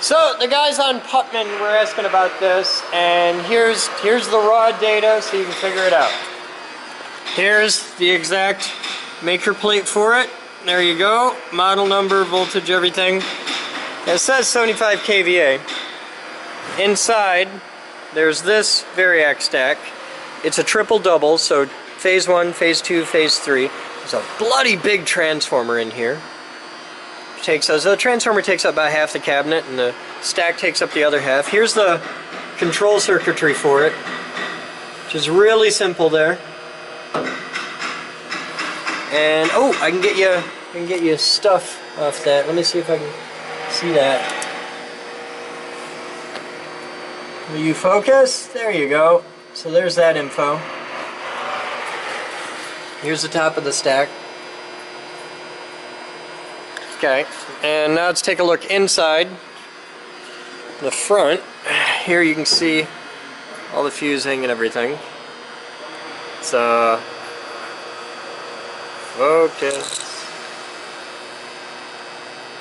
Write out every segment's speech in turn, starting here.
So the guys on Pupman were asking about this, and here's the raw data so you can figure it out. Here's the exact maker plate for it. There you go. Model number, voltage, everything. It says 75 kVA. Inside, there's this variac stack. It's a triple double, so phase 1, phase 2, phase 3. There's a bloody big transformer in here. The transformer takes up about half the cabinet, and the stack takes up the other half. Here's the control circuitry for it, which is really simple there. And oh, I can get you stuff off that. Let me see if I can see that. Will you focus? There you go. So there's that info. Here's the top of the stack. Okay, and now let's take a look inside the front. Here you can see all the fusing and everything. It's focus.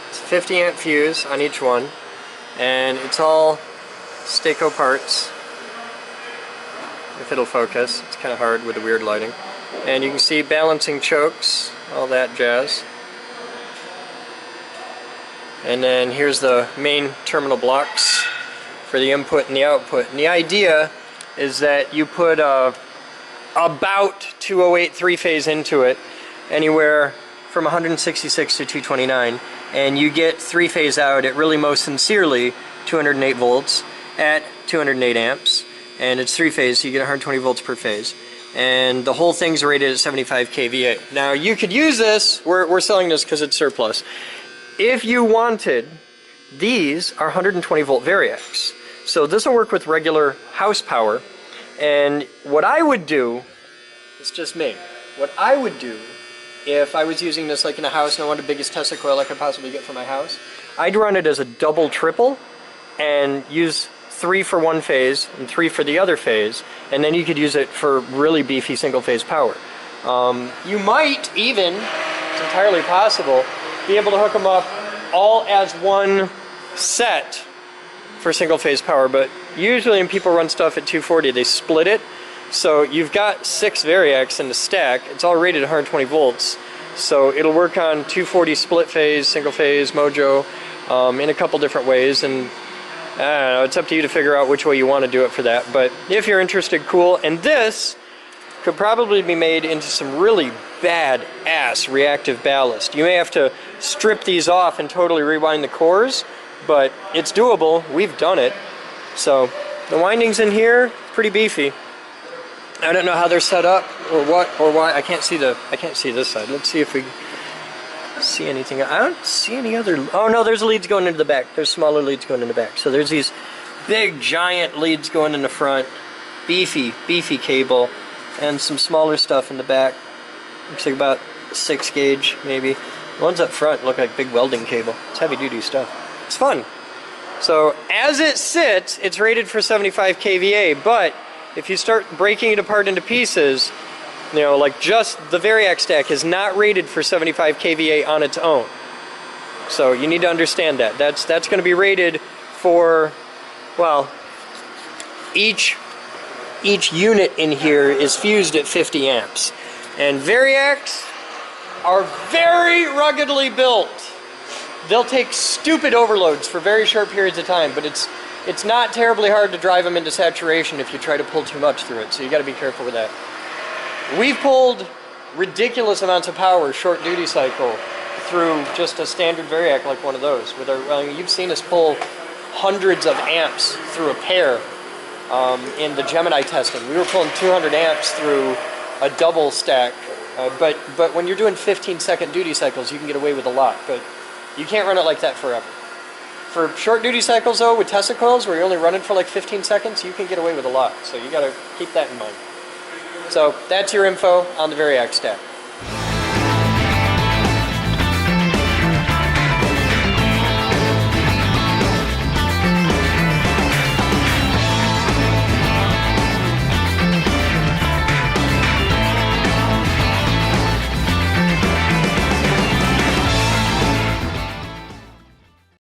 It's a 50 amp fuse on each one, and it's all Staco parts. If it'll focus, it's kind of hard with the weird lighting. And you can see balancing chokes, all that jazz. And then here's the main terminal blocks for the input and the output. And the idea is that you put about 208 three-phase into it, anywhere from 166 to 229, and you get three-phase out at really most sincerely 208 volts at 208 amps, and it's three-phase, so you get 120 volts per phase. And the whole thing's rated at 75 kVA. Now you could use this, we're selling this because it's surplus. If you wanted, these are 120 volt variacs. So this will work with regular house power. And what I would do, it's just me, what I would do if I was using this like in a house and I wanted the biggest Tesla coil I could possibly get for my house, I'd run it as a double triple and use 3 for one phase and 3 for the other phase, and then you could use it for really beefy single phase power. You might even, it's entirely possible, be able to hook them up all as one set for single phase power, but usually when people run stuff at 240 they split it, so you've got 6 variacs in the stack. It's all rated at 120 volts, so it'll work on 240 split phase, single phase, mojo, in a couple different ways, and I don't know, it's up to you to figure out which way you want to do it for that. But if you're interested, cool. And this could probably be made into some really bad-ass reactive ballast. You may have to strip these off and totally rewind the cores, but it's doable. We've done it. So the windings in here, pretty beefy. I don't know how they're set up or what or why. I can't see this side. Let's see if we see anything. I don't see any other. Oh no, there's leads going into the back. There's smaller leads going in the back. So there's these big giant leads going in the front. Beefy cable. And some smaller stuff in the back. Looks like about 6 gauge, maybe. The ones up front look like big welding cable. It's heavy duty stuff. It's fun. So as it sits, it's rated for 75 kVA, but if you start breaking it apart into pieces, you know, like just the variac stack is not rated for 75 kVA on its own. So you need to understand that. That's going to be rated for, well, each unit in here is fused at 50 amps. And variacs are very ruggedly built. They'll take stupid overloads for very short periods of time, but it's not terribly hard to drive them into saturation if you try to pull too much through it, so you got to be careful with that. We've pulled ridiculous amounts of power, short duty cycle, through just a standard variac like one of those. With our, you've seen us pull hundreds of amps through a pair. In the Gemini testing, we were pulling 200 amps through a double stack, but when you're doing 15-second duty cycles, you can get away with a lot, but you can't run it like that forever. For short duty cycles though, with Tesla coils, where you only run it for like 15 seconds, you can get away with a lot, so you got to keep that in mind. So that's your info on the variac stack.